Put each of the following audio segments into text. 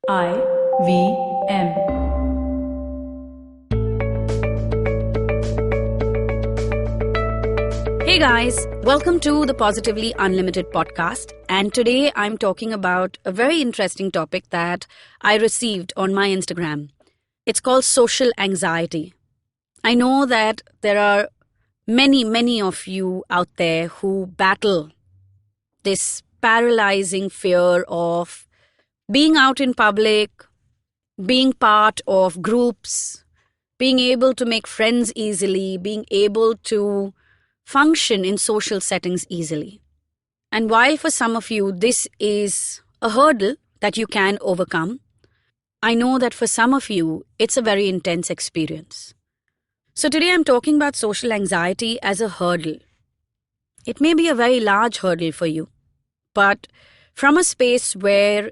IVM. Hey guys, welcome to the Positively Unlimited podcast. And today I'm talking about a very interesting topic that I received on my Instagram. It's called social anxiety. I know that there are many of you out there who battle this paralyzing fear of being out in public, being part of groups, being able to make friends easily, being able to function in social settings easily. And while for some of you this is a hurdle that you can overcome, I know that for some of you it's a very intense experience. So today I'm talking about social anxiety as a hurdle. It may be a very large hurdle for you, but from a space where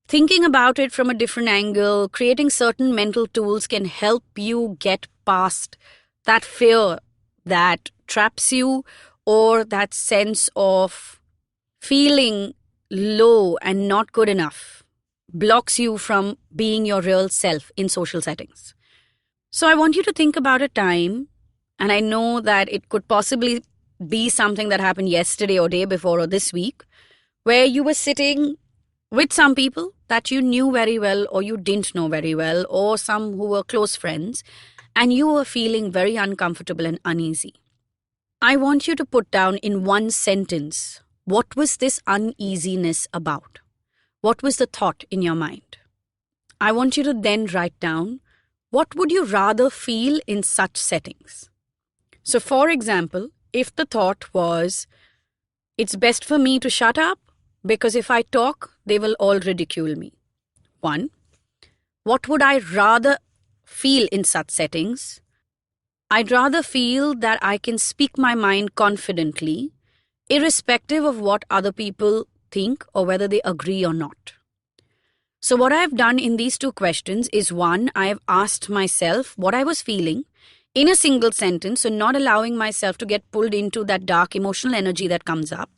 thinking about it from a different angle, creating certain mental tools can help you get past that fear that traps you or that sense of feeling low and not good enough, blocks you from being your real self in social settings. So I want you to think about a time, and I know that it could possibly be something that happened yesterday or day before or this week, where you were sitting with some people that you knew very well or you didn't know very well, or some who were close friends, and you were feeling very uncomfortable and uneasy. I want you to put down in one sentence, what was this uneasiness about? What was the thought in your mind? I want you to then write down, what would you rather feel in such settings? So for example, if the thought was, it's best for me to shut up because if I talk, they will all ridicule me. 1. What would I rather feel in such settings? I'd rather feel that I can speak my mind confidently, irrespective of what other people think or whether they agree or not. So what I've done in these two questions is, 1, I have asked myself what I was feeling in a single sentence, so not allowing myself to get pulled into that dark emotional energy that comes up.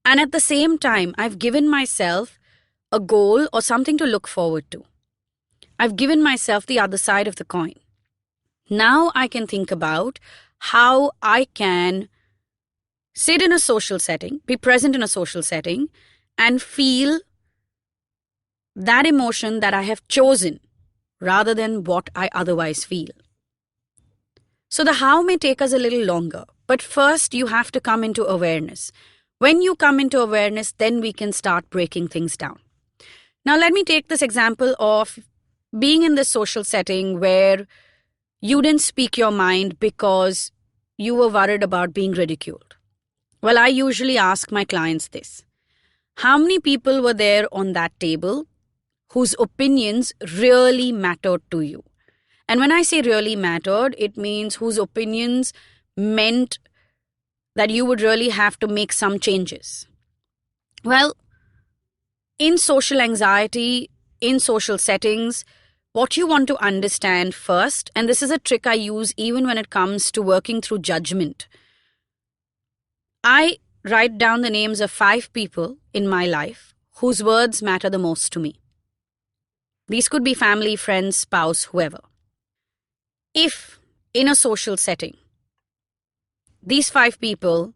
And at the same time, I've given myself a goal or something to look forward to. I've given myself the other side of the coin. Now I can think about how I can sit in a social setting, be present in a social setting, and feel that emotion that I have chosen rather than what I otherwise feel. So the how may take us a little longer, but first you have to come into awareness. When you come into awareness, then we can start breaking things down. Now let me take this example of being in this social setting where you didn't speak your mind because you were worried about being ridiculed. Well, I usually ask my clients this. How many people were there on that table whose opinions really mattered to you? And when I say really mattered, it means whose opinions meant that you would really have to make some changes. Well, in social anxiety, in social settings, what you want to understand first, and this is a trick I use even when it comes to working through judgment. I write down the names of 5 people in my life whose words matter the most to me. These could be family, friends, spouse, whoever. If in a social setting, these 5 people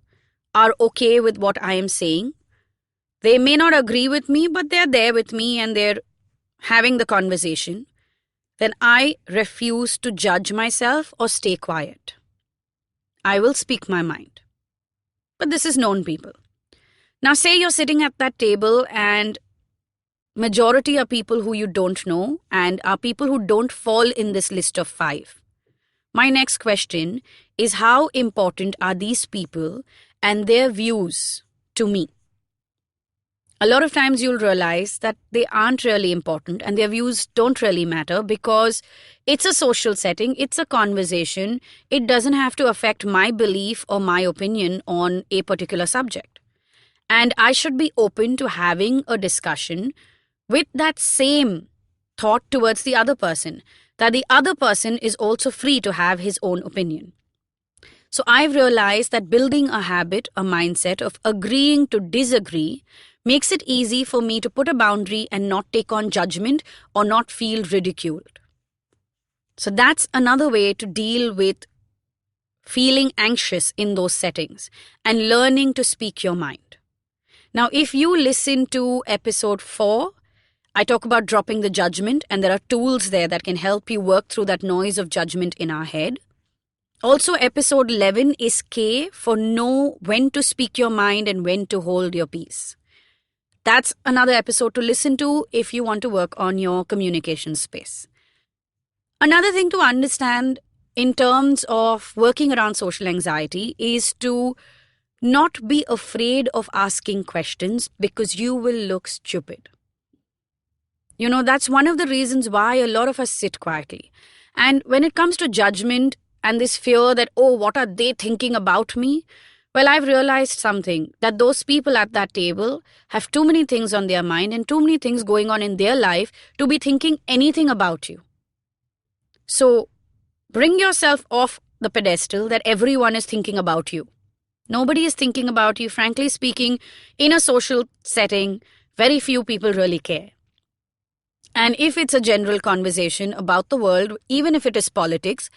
are okay with what I am saying, they may not agree with me, but they're there with me and they're having the conversation, then I refuse to judge myself or stay quiet. I will speak my mind. But this is known people. Now say you're sitting at that table and majority are people who you don't know and are people who don't fall in this list of 5. My next question is, how important are these people and their views to me? A lot of times you'll realize that they aren't really important and their views don't really matter because it's a social setting, it's a conversation. It doesn't have to affect my belief or my opinion on a particular subject. And I should be open to having a discussion with that same thought towards the other person, that the other person is also free to have his own opinion. So I've realized that building a habit, a mindset of agreeing to disagree makes it easy for me to put a boundary and not take on judgment or not feel ridiculed. So that's another way to deal with feeling anxious in those settings and learning to speak your mind. Now, if you listen to episode 4, I talk about dropping the judgment, and there are tools there that can help you work through that noise of judgment in our head. Also, episode 11 is K for know when to speak your mind and when to hold your peace. That's another episode to listen to if you want to work on your communication space. Another thing to understand in terms of working around social anxiety is to not be afraid of asking questions because you will look stupid. That's one of the reasons why a lot of us sit quietly. And when it comes to judgment and this fear that, oh, what are they thinking about me? Well, I've realized something, that those people at that table have too many things on their mind and too many things going on in their life to be thinking anything about you. So bring yourself off the pedestal that everyone is thinking about you. Nobody is thinking about you. Frankly speaking, in a social setting, very few people really care. And if it's a general conversation about the world, even if it is politics,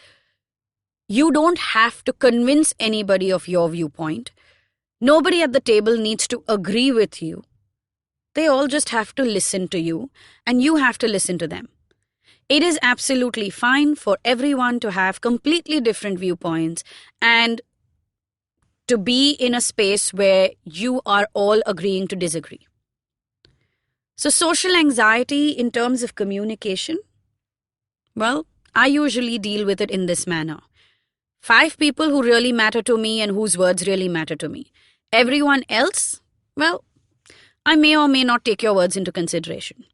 you don't have to convince anybody of your viewpoint. Nobody at the table needs to agree with you. They all just have to listen to you, and you have to listen to them. It is absolutely fine for everyone to have completely different viewpoints and to be in a space where you are all agreeing to disagree. So social anxiety in terms of communication, well, I usually deal with it in this manner. 5 people who really matter to me and whose words really matter to me. Everyone else, well, I may or may not take your words into consideration.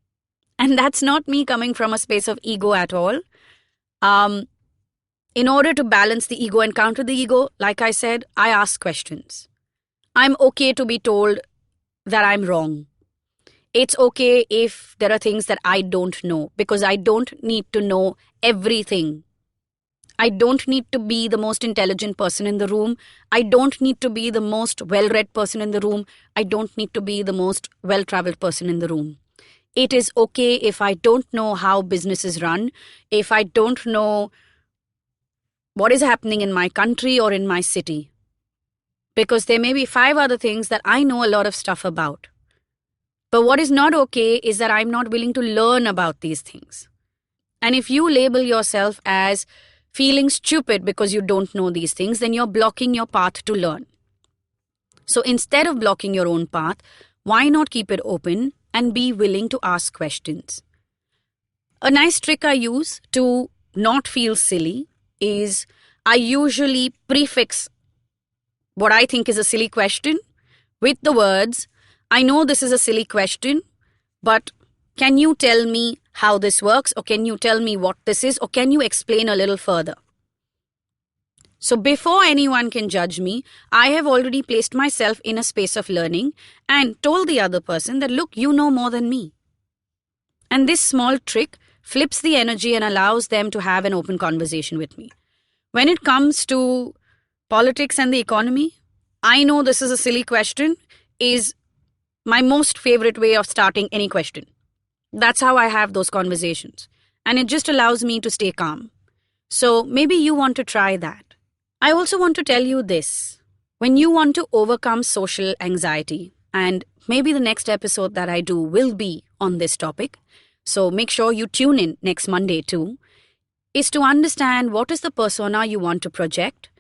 And that's not me coming from a space of ego at all. In order to balance the ego and counter the ego, like I said, I ask questions. I'm okay to be told that I'm wrong. It's okay if there are things that I don't know, because I don't need to know everything. I don't need to be the most intelligent person in the room. I don't need to be the most well-read person in the room. I don't need to be the most well-traveled person in the room. It is okay if I don't know how business is run, if I don't know what is happening in my country or in my city, because there may be 5 other things that I know a lot of stuff about. But what is not okay is that I'm not willing to learn about these things. And if you label yourself as feeling stupid because you don't know these things, then you're blocking your path to learn. So instead of blocking your own path, why not keep it open and be willing to ask questions? A nice trick I use to not feel silly is I usually prefix what I think is a silly question with the words, I know this is a silly question, but can you tell me how this works, or can you tell me what this is, or can you explain a little further? So before anyone can judge me, I have already placed myself in a space of learning and told the other person that, look, you know more than me. And this small trick flips the energy and allows them to have an open conversation with me. When it comes to politics and the economy, I know this is a silly question is my most favorite way of starting any question. That's how I have those conversations. And it just allows me to stay calm. So maybe you want to try that. I also want to tell you this. When you want to overcome social anxiety, and maybe the next episode that I do will be on this topic, so make sure you tune in next Monday too, is to understand what is the persona you want to project,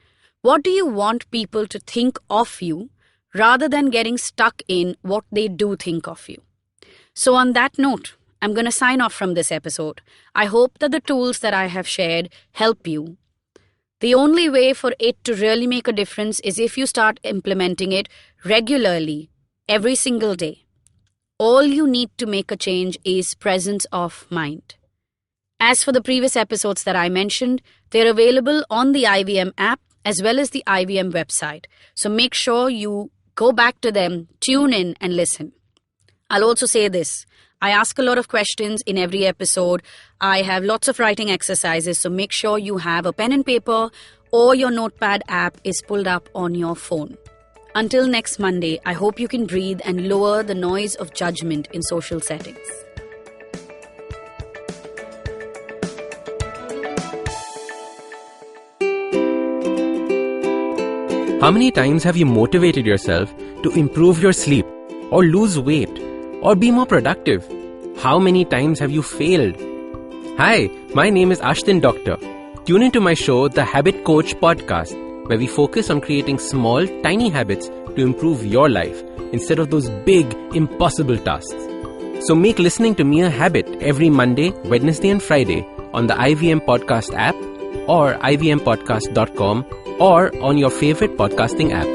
what do you want people to think of you, rather than getting stuck in what they do think of you. So on that note, I'm going to sign off from this episode. I hope that the tools that I have shared help you. The only way for it to really make a difference is if you start implementing it regularly, every single day. All you need to make a change is presence of mind. As for the previous episodes that I mentioned, they're available on the IVM app as well as the IVM website. So make sure you go back to them, tune in and listen. I'll also say this. I ask a lot of questions in every episode. I have lots of writing exercises, so make sure you have a pen and paper or your notepad app is pulled up on your phone. Until next Monday, I hope you can breathe and lower the noise of judgment in social settings. How many times have you motivated yourself to improve your sleep, or lose weight, or be more productive? How many times have you failed? Hi, my name is Ashton Doctor. Tune into my show, The Habit Coach Podcast, where we focus on creating small, tiny habits to improve your life instead of those big, impossible tasks. So make listening to me a habit every Monday, Wednesday and Friday on the IVM Podcast app or ivmpodcast.com or on your favorite podcasting app.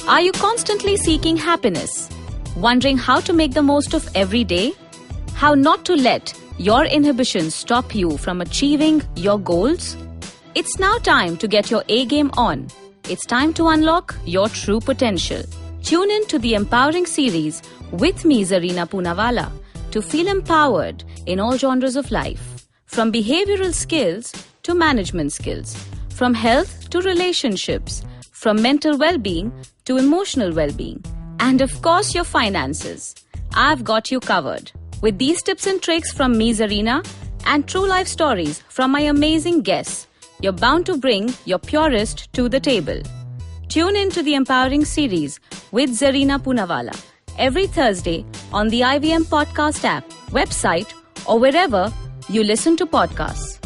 Are you constantly seeking happiness? Wondering how to make the most of every day? How not to let your inhibitions stop you from achieving your goals? It's now time to get your A game on. It's time to unlock your true potential. Tune in to the Empowering series with me, Zarina Poonawalla, to feel empowered in all genres of life. From behavioral skills to management skills. From health to relationships. From mental well-being to emotional well-being. And of course, your finances. I've got you covered. With these tips and tricks from me, Zarina, and true life stories from my amazing guests, you're bound to bring your purest to the table. Tune in to the Empowering series with Zarina Poonawalla every Thursday on the IVM Podcast app, website, or wherever you listen to podcasts.